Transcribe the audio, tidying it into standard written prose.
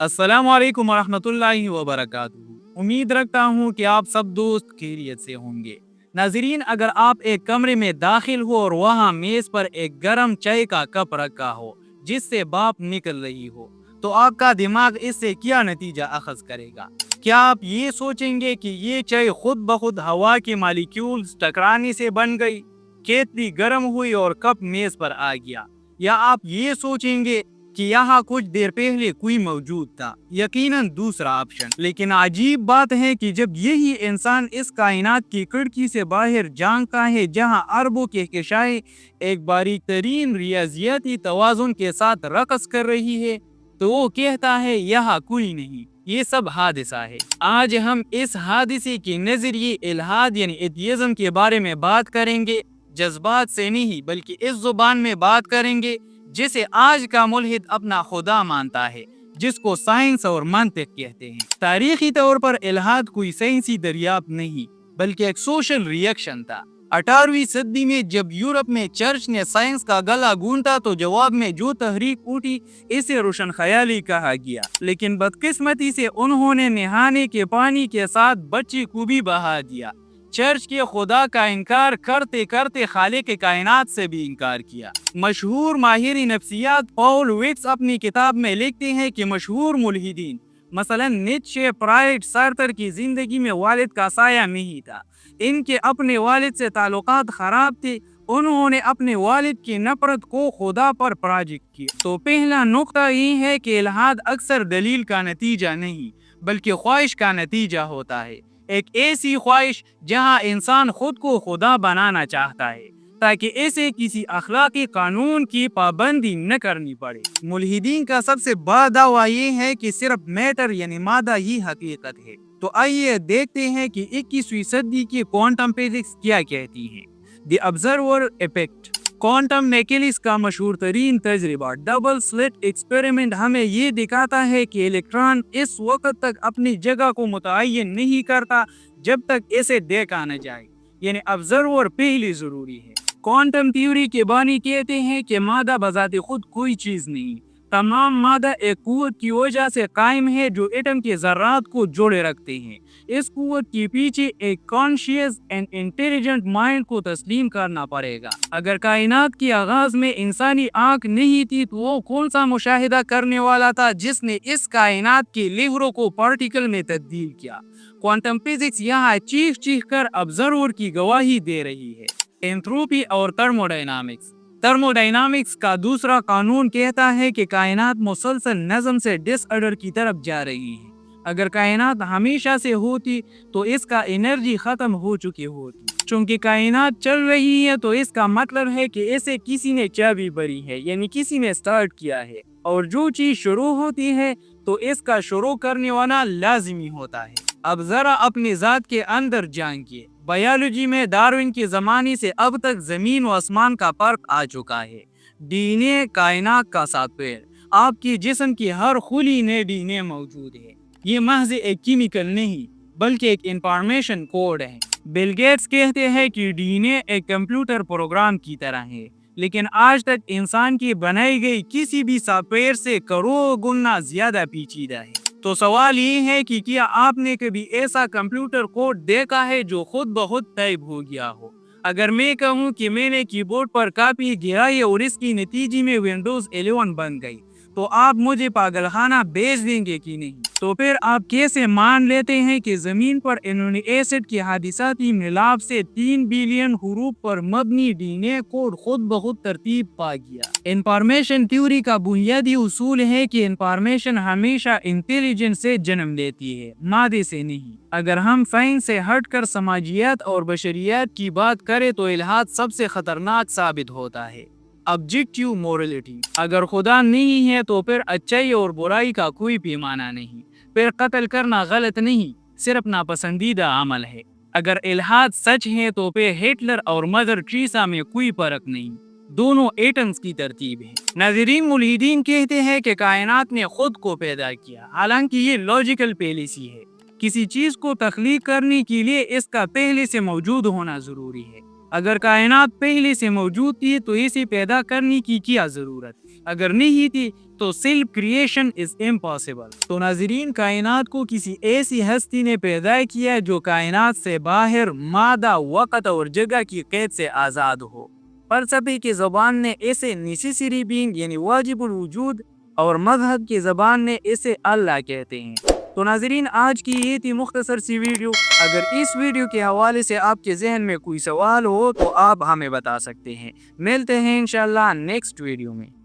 अस्सलाम वालेकुम वरहमतुल्लाहि वबरकातुहू। उम्मीद रखता हूँ कि आप सब दोस्त खैरियत से होंगे। नाजरीन, अगर आप एक कमरे में दाखिल हो और वहाँ मेज पर एक गर्म चाय का कप रखा हो जिससे भाप निकल रही हो, तो आपका दिमाग इससे क्या नतीजा अखज करेगा? क्या आप ये सोचेंगे कि ये चाय खुद ब खुद हवा के मालिक्यूल्स टकराने से बन गई, केतली गर्म हुई और कप मेज पर आ गया? या आप ये सोचेंगे कि यहाँ कुछ देर पहले कोई मौजूद था? यकीनन दूसरा ऑप्शन। लेकिन अजीब बात है कि जब यही इंसान इस कायनात की खिड़की से बाहर झांकता है जहाँ अरबों के कहकशाएं एक बारीक तरीन रियाजियाती तवाजुन के साथ रक़्स कर रही है, तो वो कहता है यहाँ कोई नहीं, ये सब हादिसा है। आज हम इस हादिसे के नजरिए इल्हाद यानी एथियज्म के बारे में बात करेंगे। जज्बात से नहीं बल्कि इस जुबान में बात करेंगे जिसे आज का मुल्हिद अपना खुदा मानता है, जिसको साइंस और मंतिक कहते हैं। तारीखी तौर पर इल्हाद कोई साइंसी दरियाफ्त नहीं बल्कि एक सोशल रिएक्शन था। 18वीं सदी में जब यूरोप में चर्च ने साइंस का गला गूंथा तो जवाब में जो तहरीक उठी इसे रोशन ख्याली कहा गया। लेकिन बदकिस्मती से उन्होंने नहाने के पानी के साथ बच्चे को भी बहा दिया। चर्च के खुदा का इनकार करते करते खालिक कायनात से भी इनकार किया। मशहूर माहिर नफ्सियात पॉल विट्स अपनी किताब में लिखते हैं कि मशहूर मुल्हिदीन मसलन नीत्शे, फ्रायड, सार्तर की जिंदगी में वालिद का साया नहीं था। इनके अपने वालिद से ताल्लुकात खराब थे। उन्होंने अपने वालिद की नफरत को खुदा पर प्रोजेक्ट किया। तो पहला नुक्ता ये है कि इल्हाद अक्सर दलील का नतीजा नहीं बल्कि ख्वाहिश का नतीजा होता है। एक ऐसी ख्वाहिश जहां इंसान खुद को खुदा बनाना चाहता है ताकि इसे किसी अखलाकी कानून की पाबंदी न करनी पड़े। मुल्हिदीन का सबसे बड़ा दावा ये है कि सिर्फ मैटर यानी मादा ही हकीकत है। तो आइए देखते हैं कि 21वीं सदी की क्वांटम फिजिक्स क्या कहती है। The observer effect. Quantum mechanics का मशहूर तरीन तजर्बा डबल स्लिट एक्सपेरिमेंट हमें ये दिखाता है कि इलेक्ट्रॉन इस वक्त तक अपनी जगह को मुतय्यन नहीं करता जब तक इसे देखा न जाए, यानी ऑब्जर्वर पहले जरूरी है। क्वांटम थ्योरी के बानी कहते हैं कि मादा बजाते खुद कोई चीज नहीं, तमाम मादा एक कुव्वत की वजह से कायम है जो एटम के ज़र्रात को जोड़े रखते हैं। इस कुव्वत के पीछे एक कॉन्शियस एंड इंटेलिजेंट माइंड को तस्लीम करना पड़ेगा। अगर कायनात के आगाज में इंसानी आंख नहीं थी तो वो कौन सा मुशाहिदा करने वाला था जिसने इस कायनात के लहरों को पार्टिकल में तब्दील किया? क्वांटम फिजिक्स यहाँ चीख चीख कर ऑब्जर्वर की गवाही दे रही है। एंट्रोपी और थर्मोडायनामिक्स। थर्मोडायनामिक्स का दूसरा कानून कहता है कि कायनात मुसलसल नज़म से डिसऑर्डर की तरफ जा रही है। अगर कायनात हमेशा से होती तो इसका एनर्जी खत्म हो चुकी होती। चूंकि कायनात चल रही है तो इसका मतलब है कि इसे किसी ने चाबी भरी है, यानी किसी ने स्टार्ट किया है। और जो चीज शुरू होती है तो इसका शुरू करने वाला लाजिमी होता है। अब जरा अपनी जात के अंदर झांकिए। बायोलॉजी में डार्विन के जमाने से अब तक जमीन व आसमान का फर्क आ चुका है। डीएनए कायनात का सॉफ्टवेयर। आपके जिस्म की हर खुली में डीएनए मौजूद है। ये महज एक केमिकल नहीं बल्कि एक इंफॉर्मेशन कोड है। बिल गेट्स कहते हैं कि डीएनए एक कंप्यूटर प्रोग्राम की तरह है, लेकिन आज तक इंसान की बनाई गई किसी भी सॉफ्टवेयर से करोड़ों गुना ज्यादा पेचीदा है। तो सवाल ये है कि क्या आपने कभी ऐसा कंप्यूटर कोड देखा है जो खुद ब खुद टाइप हो गया हो? अगर मैं कहूँ कि मैंने कीबोर्ड पर कॉपी गिराई और इसकी नतीजे में विंडोज 11 बन गई, तो आप मुझे पागलखाना भेज देंगे कि नहीं? तो फिर आप कैसे मान लेते हैं कि जमीन पर एमिनो एसिड के हादिसाती मिलाप से 3 बिलियन हुरूफ पर मबनी डीएनए कोड खुद ब खुद तरतीब पा गया? इंफॉर्मेशन थ्योरी का बुनियादी उसूल है कि इंफॉर्मेशन हमेशा इंटेलिजेंस से जन्म लेती है, मादे से नहीं। अगर हम साइंस से हटकर समाजियात और बशरियात की बात करें तो इल्हाद सबसे खतरनाक साबित होता है। Objective morality. अगर खुदा नहीं है तो फिर अच्छाई और बुराई का कोई पैमाना नहीं, फिर कत्ल करना गलत नहीं सिर्फ नापसंदीदा अमल है। अगर इल्हाद सच है तो फिर हिटलर और मदर टेरेसा में कोई फर्क नहीं, दोनों एटम्स की तरतीब है। नाज़रीन, मुल्हिदीन कहते हैं कि कायनात ने खुद को पैदा किया, हालांकि ये लॉजिकल पॉलिसी है। किसी चीज को तख्लीक करने के लिए इसका पहले से मौजूद होना जरूरी है। अगर कायनात पहले से मौजूद थी तो इसे पैदा करने की क्या जरूरत? اگر نہیں تھی تو سیلف کریشن از امپاسبل۔ تو ناظرین، کائنات کو کسی ایسی ہستی نے پیدا کیا جو کائنات سے باہر مادہ، وقت اور جگہ کی قید سے آزاد ہو۔ فلسفے کی زبان نے اسے نیسیسری بینگ یعنی واجب الوجود، اور مذہب کی زبان نے اسے اللہ کہتے ہیں۔ تو ناظرین، آج کی یہ تھی مختصر سی ویڈیو۔ اگر اس ویڈیو کے حوالے سے آپ کے ذہن میں کوئی سوال ہو تو آپ ہمیں بتا سکتے ہیں۔ ملتے ہیں انشاءاللہ نیکسٹ ویڈیو میں۔